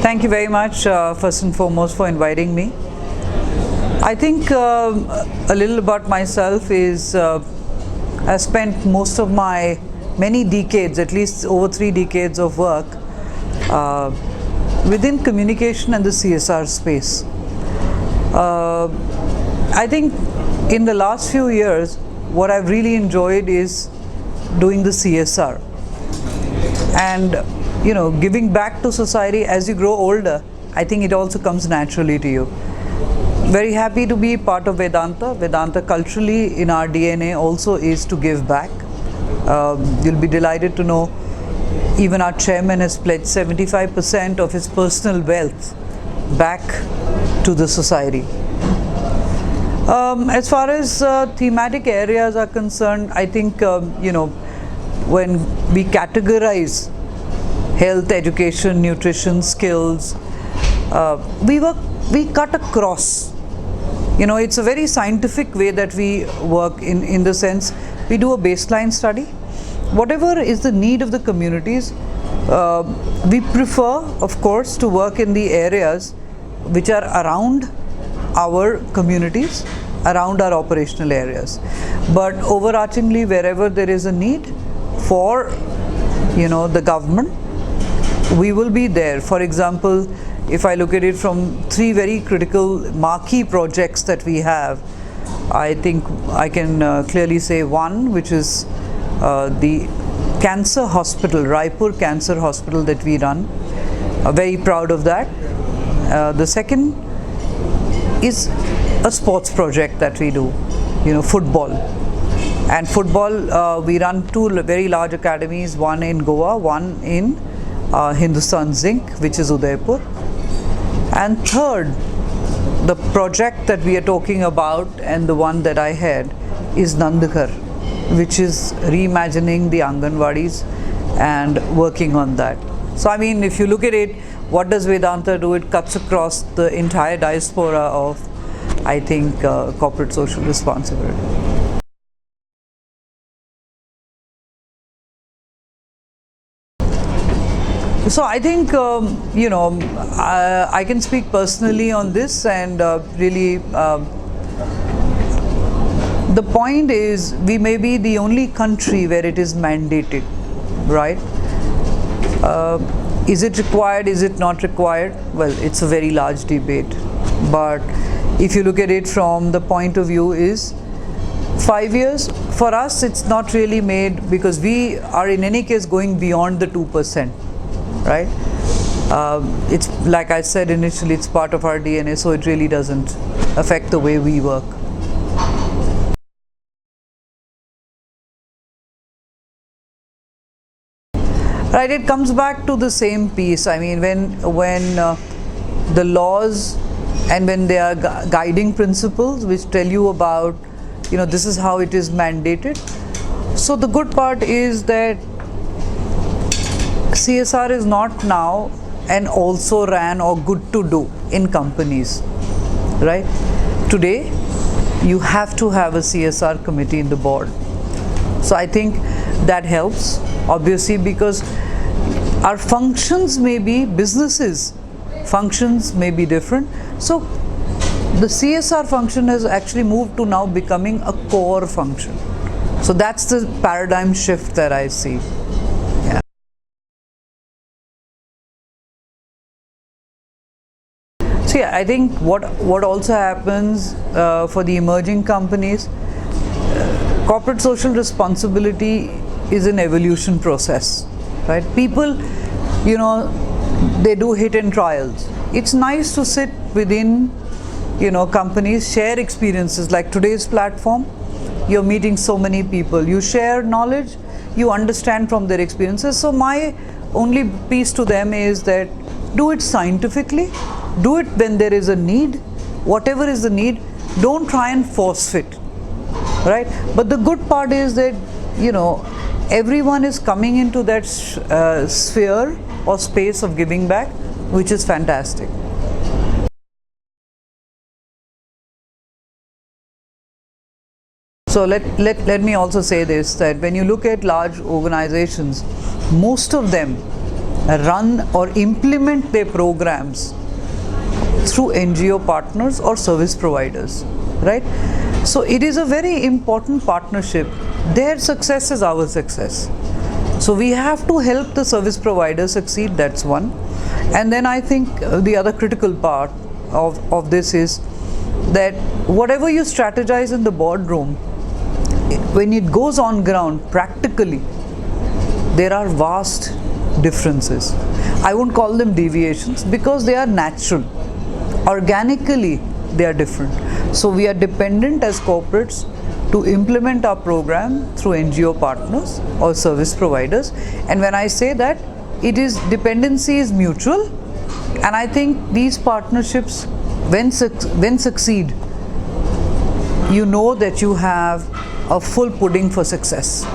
Thank you very much, first and foremost, for inviting me. I think a little about myself is I spent most of my many decades, at least over 3 decades of work within communication and the CSR space. I think in the last few years, what I've really enjoyed is doing the CSR. And giving back to society as you grow older, I think it also comes naturally to you. Very happy to be part of Vedanta. Vedanta culturally in our DNA also is to give back. You'll be delighted to know even our chairman has pledged 75% of his personal wealth back to the society. As far as thematic areas are concerned, I think when we categorize health, education, nutrition, skills, we cut across. It's a very scientific way that we work in the sense we do a baseline study. Whatever is the need of the communities, we prefer, of course, to work in the areas which are around our communities, around our operational areas. But overarchingly, wherever there is a need for, the government, we will be there. For example, if I look at it from 3 very critical marquee projects that we have, I think I can clearly say one, which is the cancer hospital, Raipur Cancer Hospital that we run. Very proud of that. The second is a sports project that we do, football. And football, we run 2 very large academies, one in Goa, one in Hindustan Zinc, which is Udaipur. And third, the project that we are talking about and the one that I had is Nand Ghar, which is reimagining the anganwadis and working on that. So I mean, if you look at it, what does Vedanta do? It cuts across the entire diaspora of, I think, corporate social responsibility. So I think, I can speak personally on this, and really the point is we may be the only country where it is mandated, right? Is it required? Is it not required? Well, it's a very large debate. But if you look at it from the point of view is 5 years, for us it's not really made because we are in any case going beyond the 2%. Right? It's like I said initially, it's part of our DNA, so it really doesn't affect the way we work. Right, it comes back to the same piece. I mean, when the laws and when they are guiding principles which tell you about, this is how it is mandated. So the good part is that CSR is not now an also ran or good to do in companies, right? Today, you have to have a CSR committee in the board. So I think that helps, obviously, because our functions may be businesses, functions may be different. So the CSR function has actually moved to now becoming a core function. So that's the paradigm shift that I see. Yeah, I think what also happens for the emerging companies, corporate social responsibility is an evolution process, right? People, they do hit and trials. It's nice to sit within, companies, share experiences like today's platform. You're meeting so many people. You share knowledge, you understand from their experiences. So my only piece to them is that do it scientifically. Do it when there is a need, whatever is the need, don't try and force fit, right? But the good part is that, everyone is coming into that sphere or space of giving back, which is fantastic. So let me also say this, that when you look at large organizations, most of them run or implement their programs through NGO partners or service providers, right? So it is a very important partnership. Their success is our success. So we have to help the service provider succeed, that's one. And then I think the other critical part of this is that whatever you strategize in the boardroom, when it goes on ground, practically, there are vast differences. I won't call them deviations because they are natural. Organically, they are different. So we are dependent as corporates to implement our program through NGO partners or service providers. And when I say that, dependency is mutual, and I think these partnerships, when succeed, you know that you have a full pudding for success.